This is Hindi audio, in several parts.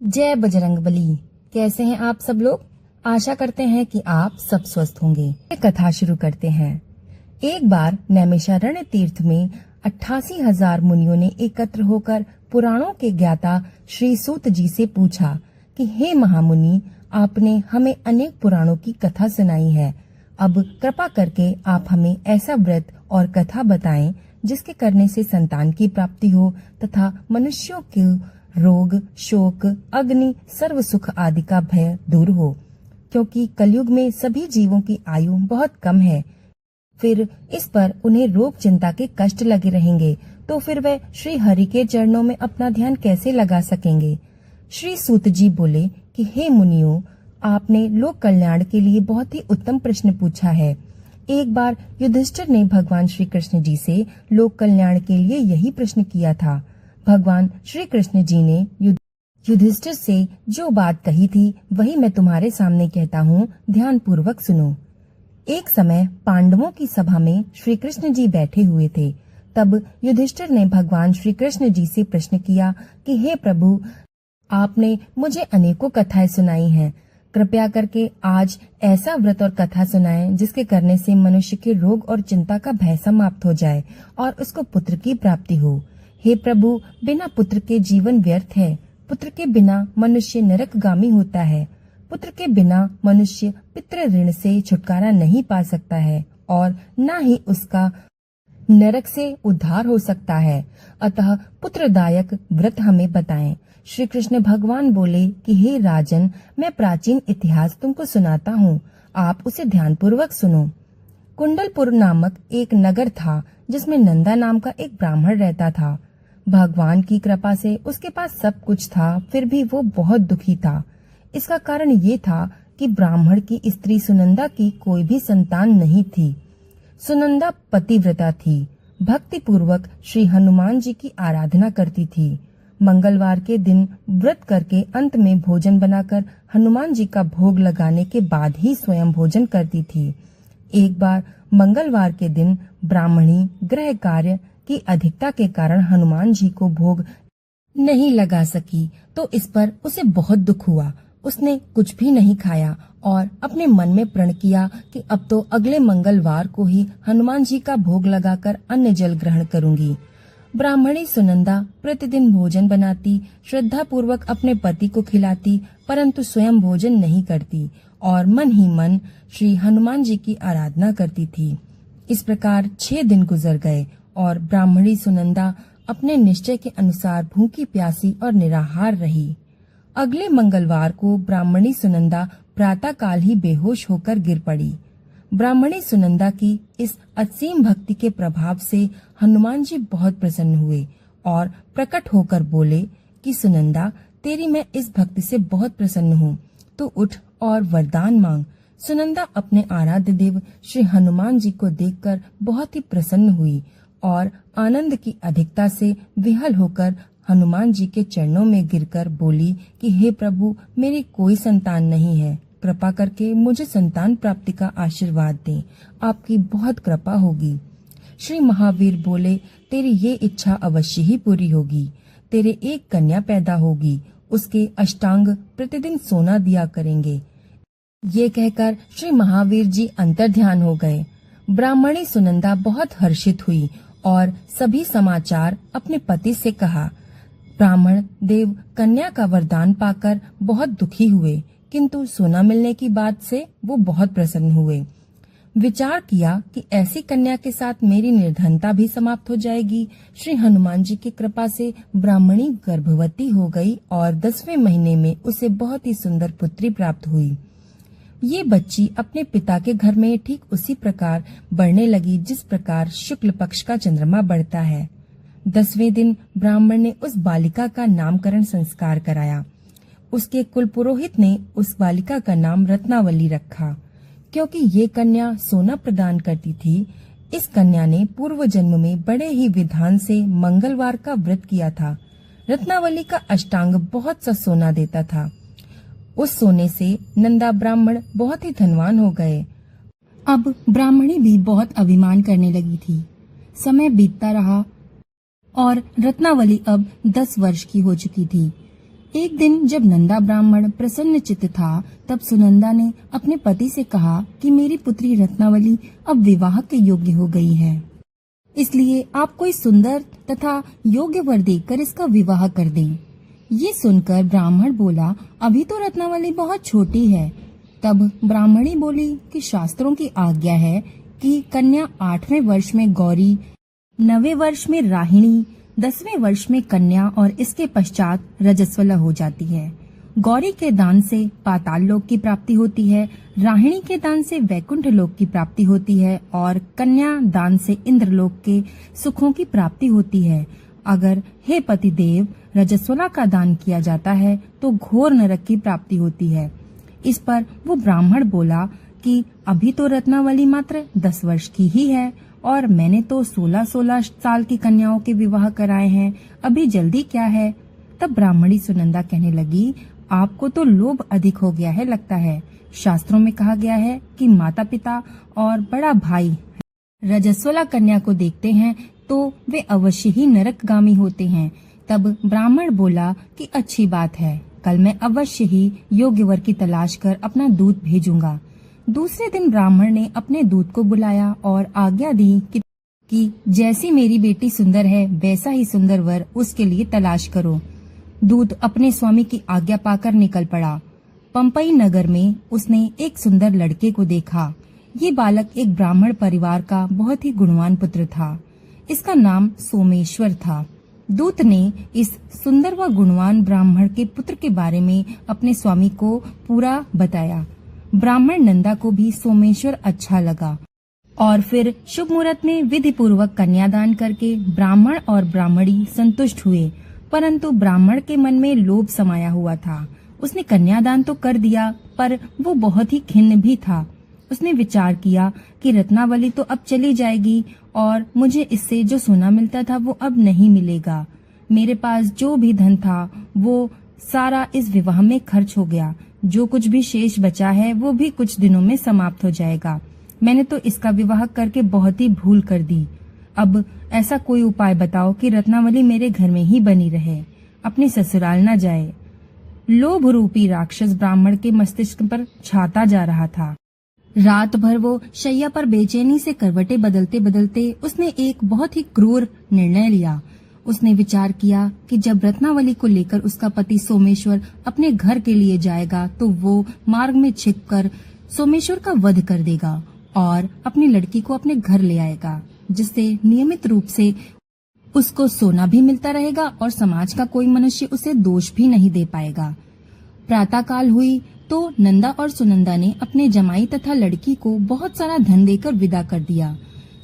जय बजरंगबली। कैसे हैं आप सब लोग? आशा करते हैं कि आप सब स्वस्थ होंगे। कथा शुरू करते हैं। एक बार नैमिषारण्य तीर्थ में 88,000 मुनियों ने एकत्र होकर पुराणों के ज्ञाता श्री सूत जी से पूछा कि हे महामुनि, आपने हमें अनेक पुराणों की कथा सुनाई है। अब कृपा करके आप हमें ऐसा व्रत और कथा बताएं जिसके करने से संतान की प्राप्ति हो तथा मनुष्यों के रोग, शोक, अग्नि, सर्व सुख आदि का भय दूर हो, क्योंकि कलयुग में सभी जीवों की आयु बहुत कम है। फिर इस पर उन्हें रोग चिंता के कष्ट लगे रहेंगे, तो फिर वे श्री हरि के चरणों में अपना ध्यान कैसे लगा सकेंगे? श्री सूत जी बोले कि हे मुनियों, आपने लोक कल्याण के लिए बहुत ही उत्तम प्रश्न पूछा है। एक बार युधिष्ठिर ने भगवान श्री कृष्ण जी से लोक कल्याण के लिए यही प्रश्न किया था। भगवान श्री कृष्ण जी ने युधिष्ठिर से जो बात कही थी वही मैं तुम्हारे सामने कहता हूँ, ध्यान पूर्वक सुनो। एक समय पांडवों की सभा में श्री कृष्ण जी बैठे हुए थे। तब युधिष्ठिर ने भगवान श्री कृष्ण जी से प्रश्न किया कि हे प्रभु, आपने मुझे अनेकों कथाएं सुनाई हैं। कृपया करके आज ऐसा व्रत और कथा सुनाएं जिसके करने से मनुष्य के रोग और चिंता का भय समाप्त हो जाए और उसको पुत्र की प्राप्ति हो। हे प्रभु, बिना पुत्र के जीवन व्यर्थ है। पुत्र के बिना मनुष्य नरकगामी होता है। पुत्र के बिना मनुष्य पितृ ऋण से छुटकारा नहीं पा सकता है और न ही उसका नरक से उद्धार हो सकता है। अतः पुत्रदायक व्रत हमें बताएं। श्री कृष्ण भगवान बोले कि हे राजन, मैं प्राचीन इतिहास तुमको सुनाता हूँ, आप उसे ध्यानपूर्वक सुनो। कुंडलपुर नामक एक नगर था जिसमें नंदा नाम का एक ब्राह्मण रहता था। भगवान की कृपा से उसके पास सब कुछ था, फिर भी वो बहुत दुखी था। इसका कारण ये था कि ब्राह्मण की स्त्री सुनंदा की कोई भी संतान नहीं थी। सुनंदा पतिव्रता थी, भक्ति पूर्वक श्री हनुमान जी की आराधना करती थी। मंगलवार के दिन व्रत करके अंत में भोजन बनाकर हनुमान जी का भोग लगाने के बाद ही स्वयं भोजन करती थी। एक बार मंगलवार के दिन ब्राह्मणी गृह कार्य की अधिकता के कारण हनुमान जी को भोग नहीं लगा सकी, तो इस पर उसे बहुत दुख हुआ। उसने कुछ भी नहीं खाया और अपने मन में प्रण किया कि अब तो अगले मंगलवार को ही हनुमान जी का भोग लगाकर अन्न जल ग्रहण करूंगी। ब्राह्मणी सुनंदा प्रतिदिन भोजन बनाती, श्रद्धा पूर्वक अपने पति को खिलाती, परंतु स्वयं भोजन नहीं करती और मन ही मन श्री हनुमान जी की आराधना करती थी। इस प्रकार 6 दिन गुजर गए और ब्राह्मणी सुनंदा अपने निश्चय के अनुसार भूखी प्यासी और निराहार रही। अगले मंगलवार को ब्राह्मणी सुनंदा प्रातःकाल ही बेहोश होकर गिर पड़ी। ब्राह्मणी सुनंदा की इस असीम भक्ति के प्रभाव से हनुमान जी बहुत प्रसन्न हुए और प्रकट होकर बोले कि सुनंदा, तेरी मैं इस भक्ति से बहुत प्रसन्न हूँ, तो उठ और वरदान मांग। सुनंदा अपने आराध्य देव श्री हनुमान जी को देखकर बहुत ही प्रसन्न हुई और आनंद की अधिकता से विह्वल होकर हनुमान जी के चरणों में गिरकर बोली कि हे प्रभु, मेरी कोई संतान नहीं है, कृपा करके मुझे संतान प्राप्ति का आशीर्वाद दें, आपकी बहुत कृपा होगी। श्री महावीर बोले, तेरी ये इच्छा अवश्य ही पूरी होगी। तेरे एक कन्या पैदा होगी, उसके अष्टांग प्रतिदिन सोना दिया करेंगे। ये कहकर श्री महावीर जी अंतर्ध्यान हो गए। ब्राह्मणी सुनंदा बहुत हर्षित हुई और सभी समाचार अपने पति से कहा। ब्राह्मण देव कन्या का वरदान पाकर बहुत दुखी हुए, किंतु सोना मिलने की बात से वो बहुत प्रसन्न हुए। विचार किया कि ऐसी कन्या के साथ मेरी निर्धनता भी समाप्त हो जाएगी। श्री हनुमान जी की कृपा से ब्राह्मणी गर्भवती हो गई और 10वें महीने में उसे बहुत ही सुंदर पुत्री प्राप्त हुई। ये बच्ची अपने पिता के घर में ठीक उसी प्रकार बढ़ने लगी जिस प्रकार शुक्ल पक्ष का चंद्रमा बढ़ता है। 10वें दिन ब्राह्मण ने उस बालिका का नामकरण संस्कार कराया। उसके कुल पुरोहित ने उस बालिका का नाम रत्नावली रखा। क्योंकि ये कन्या सोना प्रदान करती थी, इस कन्या ने पूर्व जन्म में बड़े ही विधान से मंगलवार का व्रत किया था। रत्नावली का अष्टांग बहुत सा सोना देता था। उस सोने से नंदा ब्राह्मण बहुत ही धनवान हो गए। अब ब्राह्मणी भी बहुत अभिमान करने लगी थी। समय बीतता रहा और रत्नावली अब 10 वर्ष की हो चुकी थी। एक दिन जब नंदा ब्राह्मण प्रसन्न चित्त था, तब सुनंदा ने अपने पति से कहा कि मेरी पुत्री रत्नावली अब विवाह के योग्य हो गई है, इसलिए आप कोई सुंदर तथा योग्य वर देकर इसका विवाह कर दें। ये सुनकर ब्राह्मण बोला, अभी तो रत्नावली बहुत छोटी है। तब ब्राह्मणी बोली कि शास्त्रों की आज्ञा है कि कन्या 8वें वर्ष में गौरी, 9वें वर्ष में राहिणी, 10वें वर्ष में कन्या और इसके पश्चात रजस्वला हो जाती है। गौरी के दान से पाताल लोक की प्राप्ति होती है, राहिणी के दान से वैकुंठ लोक की प्राप्ति होती है और कन्या दान से इंद्रलोक के सुखों की प्राप्ति होती है। अगर हे पतिदेव रजस्वला का दान किया जाता है तो घोर नरक की प्राप्ति होती है। इस पर वो ब्राह्मण बोला कि अभी तो रत्नावली मात्र 10 वर्ष की ही है और मैंने तो 16-16 साल की कन्याओं के विवाह कराए हैं, अभी जल्दी क्या है। तब ब्राह्मणी सुनंदा कहने लगी, आपको तो लोभ अधिक हो गया है लगता है। शास्त्रों में कहा गया है कि माता पिता और बड़ा भाई रजस्वला कन्या को देखते हैं तो वे अवश्य ही नरकगामी होते हैं। तब ब्राह्मण बोला कि अच्छी बात है, कल मैं अवश्य ही योग्य वर की तलाश कर अपना दूत भेजूंगा। दूसरे दिन ब्राह्मण ने अपने दूत को बुलाया और आज्ञा दी कि जैसी मेरी बेटी सुंदर है वैसा ही सुंदर वर उसके लिए तलाश करो। दूत अपने स्वामी की आज्ञा पाकर निकल पड़ा। पंपई नगर में उसने एक सुंदर लड़के को देखा। ये बालक एक ब्राह्मण परिवार का बहुत ही गुणवान पुत्र था। इसका नाम सोमेश्वर था। दूत ने इस सुंदर व गुणवान ब्राह्मण के पुत्र के बारे में अपने स्वामी को पूरा बताया। ब्राह्मण नंदा को भी सोमेश्वर अच्छा लगा और फिर शुभ मुहूर्त में विधि पूर्वक कन्यादान करके ब्राह्मण और ब्राह्मणी संतुष्ट हुए। परंतु ब्राह्मण के मन में लोभ समाया हुआ था। उसने कन्यादान तो कर दिया पर वो बहुत ही खिन्न भी था। उसने विचार किया कि रत्नावली तो अब चली जाएगी और मुझे इससे जो सोना मिलता था वो अब नहीं मिलेगा। मेरे पास जो भी धन था वो सारा इस विवाह में खर्च हो गया। जो कुछ भी शेष बचा है वो भी कुछ दिनों में समाप्त हो जाएगा। मैंने तो इसका विवाह करके बहुत ही भूल कर दी। अब ऐसा कोई उपाय बताओ कि रत्नावली मेरे घर में ही बनी रहे, अपने ससुराल न जाए। लोभ रूपी राक्षस ब्राह्मण के मस्तिष्क पर छाता जा रहा था। रात भर वो शैया पर बेचैनी से करवटें बदलते बदलते उसने एक बहुत ही क्रूर निर्णय लिया। उसने विचार किया कि जब रत्नावली को लेकर उसका पति सोमेश्वर अपने घर के लिए जाएगा तो वो मार्ग में छिपकर सोमेश्वर का वध कर देगा और अपनी लड़की को अपने घर ले आएगा, जिससे नियमित रूप से उसको सोना भी मिलता रहेगा और समाज का कोई मनुष्य उसे दोष भी नहीं दे पाएगा। प्रातःकाल हुई तो नंदा और सुनंदा ने अपने जमाई तथा लड़की को बहुत सारा धन देकर विदा कर दिया।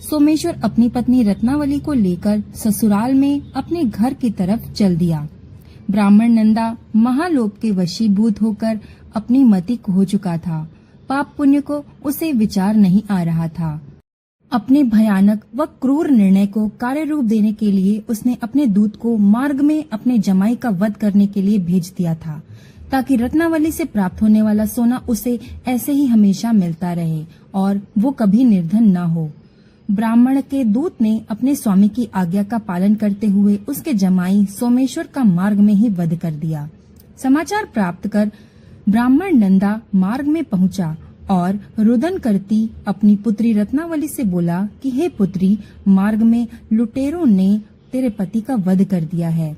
सोमेश्वर अपनी पत्नी रत्नावली को लेकर ससुराल में अपने घर की तरफ चल दिया। ब्राह्मण नंदा महालोभ के वशीभूत होकर अपनी मति खो चुका था। पाप पुण्य को उसे विचार नहीं आ रहा था। अपने भयानक व क्रूर निर्णय को कार्य रूप देने के लिए उसने अपने दूत को मार्ग में अपने जमाई का वध करने के लिए भेज दिया था, ताकि रत्नावली से प्राप्त होने वाला सोना उसे ऐसे ही हमेशा मिलता रहे और वो कभी निर्धन न हो। ब्राह्मण के दूत ने अपने स्वामी की आज्ञा का पालन करते हुए उसके जमाई सोमेश्वर का मार्ग में ही वध कर दिया। समाचार प्राप्त कर ब्राह्मण नंदा मार्ग में पहुंचा और रुदन करती अपनी पुत्री रत्नावली से बोला कि हे पुत्री, मार्ग में लुटेरों ने तेरे पति का वध कर दिया है।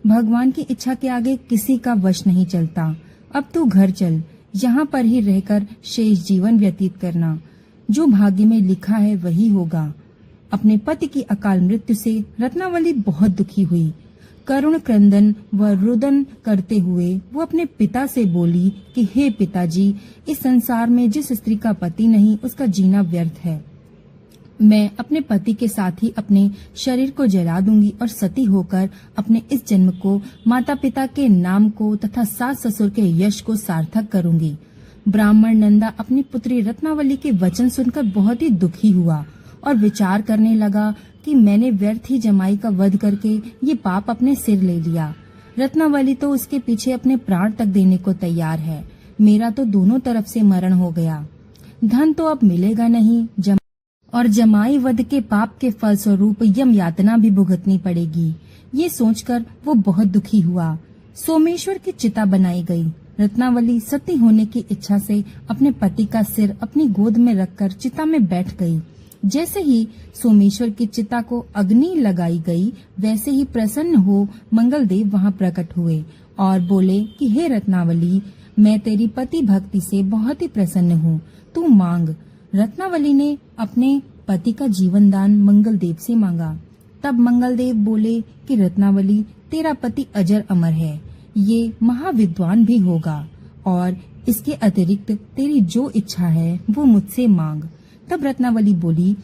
भगवान की इच्छा के आगे किसी का वश नहीं चलता। अब तू घर चल, यहाँ पर ही रहकर शेष जीवन व्यतीत करना। जो भाग्य में लिखा है वही होगा। अपने पति की अकाल मृत्यु से रत्नावली बहुत दुखी हुई। करुण क्रंदन व रुदन करते हुए वो अपने पिता से बोली कि हे पिताजी, इस संसार में जिस स्त्री का पति नहीं उसका जीना व्यर्थ है। मैं अपने पति के साथ ही अपने शरीर को जला दूंगी और सती होकर अपने इस जन्म को, माता पिता के नाम को तथा सास ससुर के यश को सार्थक करूंगी। ब्राह्मण नंदा अपनी पुत्री रत्नावली के वचन सुनकर बहुत ही दुखी हुआ और विचार करने लगा कि मैंने व्यर्थ ही जमाई का वध करके ये पाप अपने सिर ले लिया। रत्नावली तो उसके पीछे अपने प्राण तक देने को तैयार है। मेरा तो दोनों तरफ से मरण हो गया। धन तो अब मिलेगा नहीं और जमाई वध के पाप के फल स्वरूप यम यातना भी भुगतनी पड़ेगी। ये सोचकर वो बहुत दुखी हुआ। सोमेश्वर की चिता बनाई गई। रत्नावली सती होने की इच्छा से अपने पति का सिर अपनी गोद में रखकर चिता में बैठ गई। जैसे ही सोमेश्वर की चिता को अग्नि लगाई गई, वैसे ही प्रसन्न हो मंगलदेव वहां प्रकट हुए और बोले कि हे रत्नावली, मैं तेरी पति भक्ति से बहुत ही प्रसन्न हूँ, तू मांग। रत्नावली ने अपने पति का जीवन दान मंगलदेव से मांगा। तब मंगलदेव बोले कि रत्नावली, तेरा पति अजर अमर है, ये महाविद्वान भी होगा और इसके अतिरिक्त तेरी जो इच्छा है वो मुझसे मांग। तब रत्नावली बोली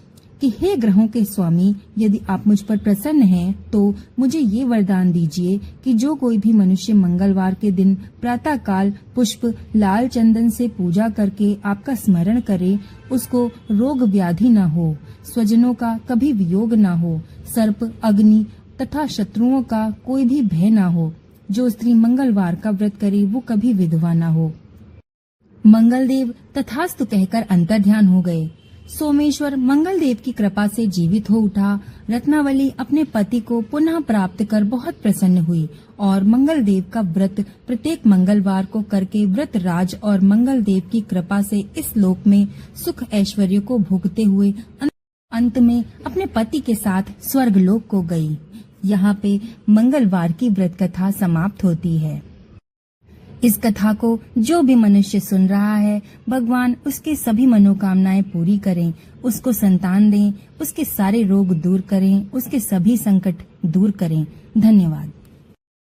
कि हे ग्रहों के स्वामी, यदि आप मुझ पर प्रसन्न हैं तो मुझे ये वरदान दीजिए कि जो कोई भी मनुष्य मंगलवार के दिन प्रातः काल पुष्प लाल चंदन से पूजा करके आपका स्मरण करे, उसको रोग व्याधि न हो, स्वजनों का कभी वियोग न हो, सर्प अग्नि तथा शत्रुओं का कोई भी भय न हो। जो स्त्री मंगलवार का व्रत करे वो कभी विधवा न हो। मंगलदेव तथास्तु कहकर अंतर्ध्यान हो गए। सोमेश्वर मंगलदेव की कृपा से जीवित हो उठा। रत्नावली अपने पति को पुनः प्राप्त कर बहुत प्रसन्न हुई और मंगलदेव का व्रत प्रत्येक मंगलवार को करके व्रत राज और मंगलदेव की कृपा से इस लोक में सुख ऐश्वर्य को भोगते हुए अंत में अपने पति के साथ स्वर्गलोक को गई। यहाँ पे मंगलवार की व्रत कथा समाप्त होती है। इस कथा को जो भी मनुष्य सुन रहा है, भगवान उसके सभी मनोकामनाएं पूरी करें, उसको संतान दें, उसके सारे रोग दूर करें, उसके सभी संकट दूर करें। धन्यवाद।